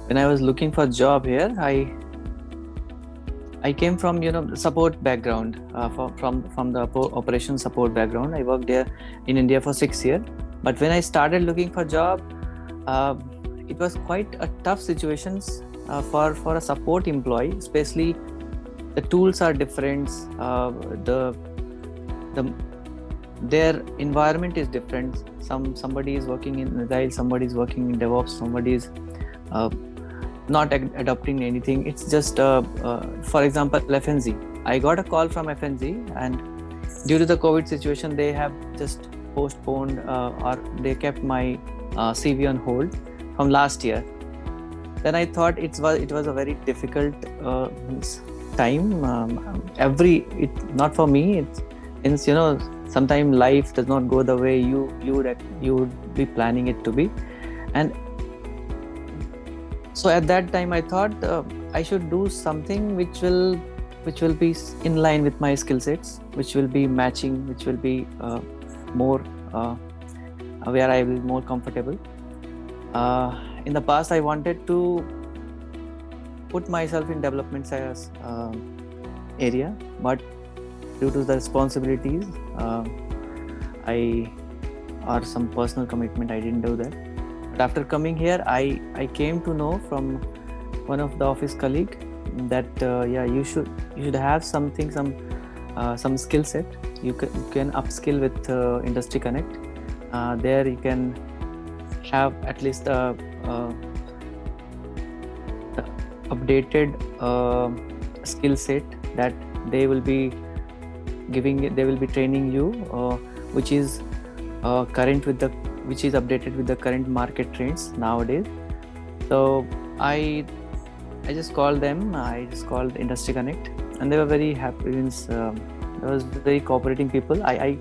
when I was looking for job here, I came from support background, from the operation support background. I worked there in India for 6 years. But when I started looking for job, uh, it was quite a tough situations for a support employee. Especially the tools are different. The their environment is different. Somebody is working in Agile, somebody is working in DevOps, somebody is uh, not adopting anything. It's just for example, FNZ. I got a call from FNZ, and due to the COVID situation, they have just postponed or they kept my CV on hold from last year. Then I thought it was a very difficult time. Not for me. It's sometimes life does not go the way you would be planning it to be, and so at that time I thought I should do something which will be in line with my skill sets, which will be matching, which will be more where I will be more comfortable. In the past, I wanted to put myself in development sales area, but due to the responsibilities, I or some personal commitment, I didn't do that. But after coming here, I came to know from one of the office colleague that you should have something, some skill set. You can upskill with Industry Connect. There you can have at least updated skill set that they will be training you, which is updated with the current market trends nowadays. So I just called them. I just called Industry Connect, and they were very happy. They was very cooperating people. I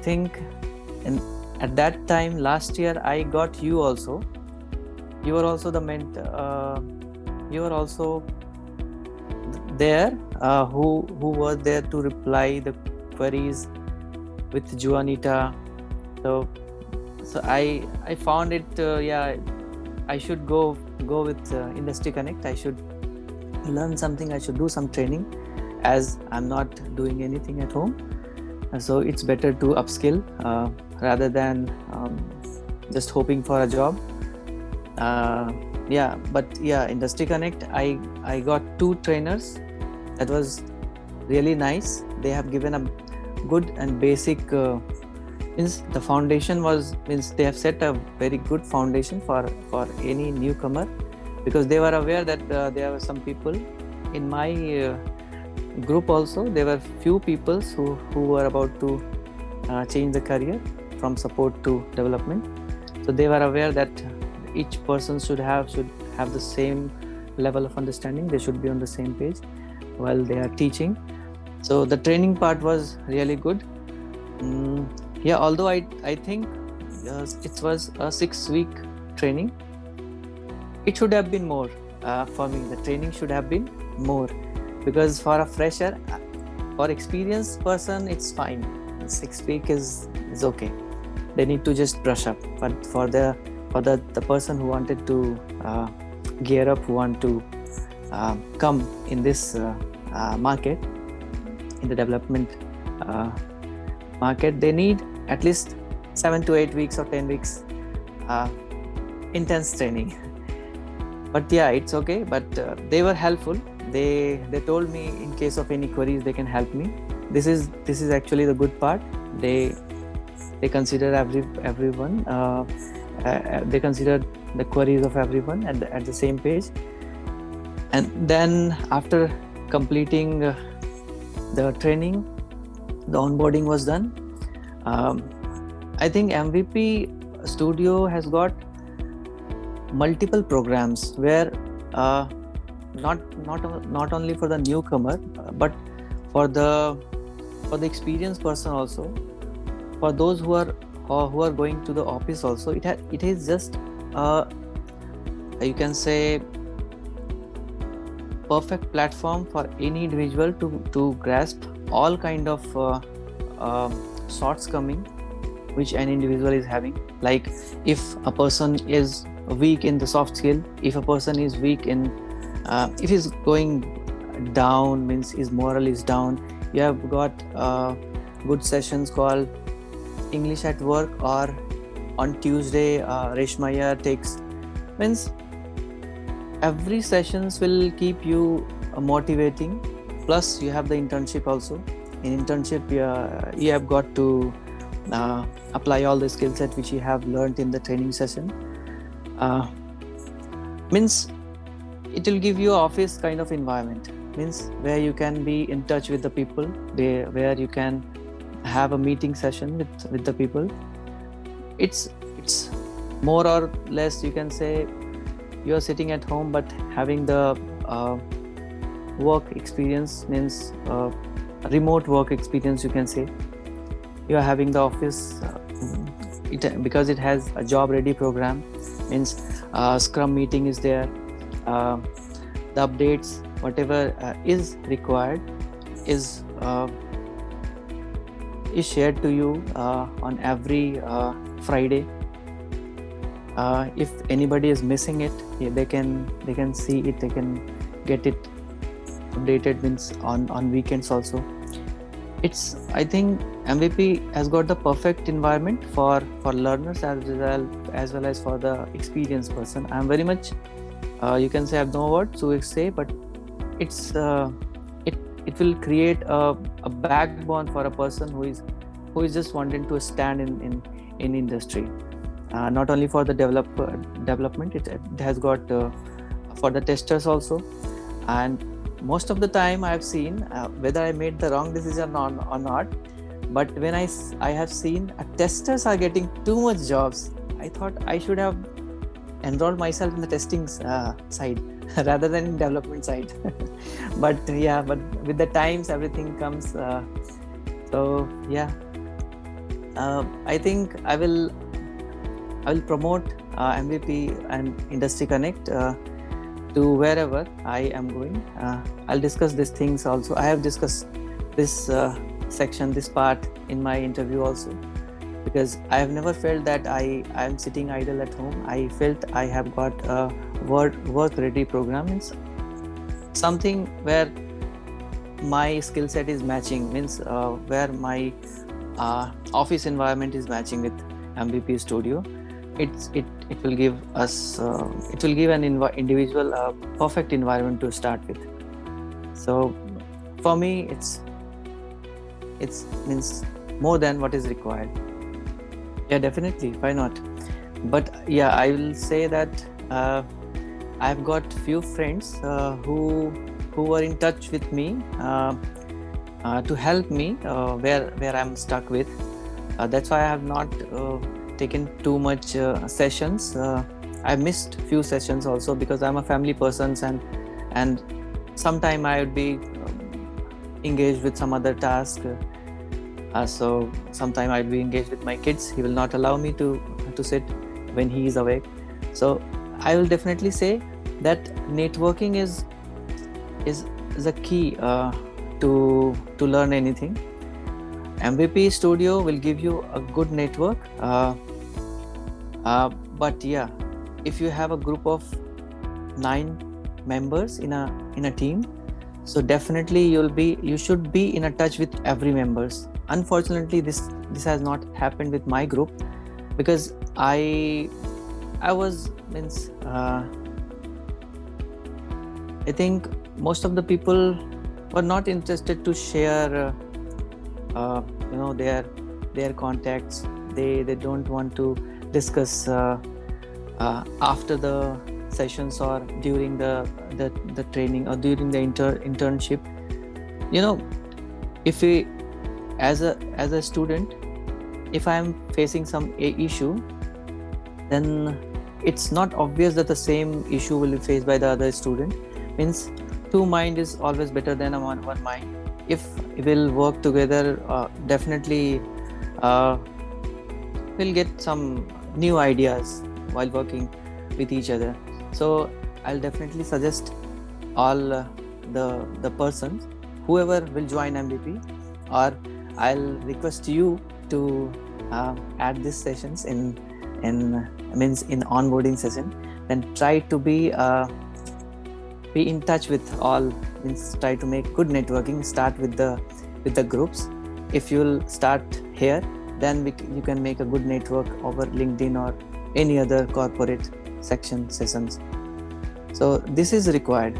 think, and at that time last year, I got you also. You were also the you were also there, who were there to reply the queries with Juanita. So I found it. I should go with Industry Connect. I should learn something. I should do some training, as I'm not doing anything at home. So it's better to upskill rather than just hoping for a job. Industry Connect, I got 2 trainers. That was really nice. They have given a good and basic the foundation they have set a very good foundation for any newcomer, because they were aware that there were some people in my group also. There were few people who were about to change the career from support to development. So they were aware that each person should have the same level of understanding. They should be on the same page while they are teaching. So the training part was really good. Although I think it was a 6-week training. It should have been more for me. The training should have been more, because for a fresher, for experienced person, it's fine. 6 week is okay. They need to just brush up. But for the person who wanted to gear up, who want to come in this market, in the development market, they need at least 7 to 8 weeks or 10 weeks intense training. But it's okay. But they were helpful. They told me in case of any queries, they can help me. This is actually the good part. They consider everyone. They consider the queries of everyone at the same page. And then after completing the training, the onboarding was done. I think MVP Studio has got multiple programs where not only for the newcomer, but for the experienced person also, for those who are going to the office also. It is just you can say perfect platform for any individual to grasp all kind of shortcoming which an individual is having. Like if a person is weak in the soft skill, if a person is weak in if he's going down, means his moral is down, you have got good sessions called English at Work, or on Tuesday Reshma Iyer takes, means every sessions will keep you motivating. Plus you have the internship also. In internship you have got to apply all the skill set which you have learned in the training session. Means it will give you office kind of environment, means where you can be in touch with the people, where you can have a meeting session with the people. It's more or less, you can say, you are sitting at home but having the work experience, means remote work experience, you can say. You are having the office because it has a job ready program, means scrum meeting is there, the updates whatever is required is shared to you on every Friday. If anybody is missing it, they can see it, they can get it updated, means on weekends also. I think MVP has got the perfect environment for learners as well as for the experienced person. I'm very much you can say, I have no words to say, but it's it will create a backbone for a person who is just wanting to stand in industry. Not only for the development, it has got for the testers also. And most of the time I have seen whether I made the wrong decision or not, but when I have seen testers are getting too much jobs, I thought I should have enrolled myself in the testing side rather than in development side. but with the times everything comes. So I think I will promote MVP and Industry Connect to wherever I am going. I'll discuss these things also. I have discussed this section, this part in my interview also, because I have never felt that I am sitting idle at home. I felt I have got a work ready program, means something where my skill set is matching, means where my office environment is matching with MVP Studio. It will give us it will give an individual perfect environment to start with. So for me it's means more than what is required. Yeah, definitely, why not? But yeah, I will say that I've got few friends who were in touch with me to help me where I'm stuck with. That's why I have not taken too much sessions. I missed few sessions also because I'm a family person, and sometime I would be engaged with some other task. So sometime I'll be engaged with my kids. He will not allow me to sit when he is awake. So I will definitely say that networking is a key to learn anything. MVP Studio will give you a good network. But yeah, if you have a group of 9 members in a team, so definitely you should be in a touch with every members. Unfortunately, this has not happened with my group, because I was means I think most of the people were not interested to share their contacts. They don't want to discuss after the sessions or during the training or during the internship. If we as a student, if I am facing some issue, then it's not obvious that the same issue will be faced by the other student. Means 2 mind is always better than one mind. If we'll work together, definitely we'll get some new ideas while working with each other. So I'll definitely suggest all the persons, whoever will join MVP, or I'll request you to add these sessions in in onboarding session, then try to be in touch with all, means try to make good networking. Start with the groups. If you'll start here, then you can make a good network over LinkedIn or any other corporate section sessions. So this is required.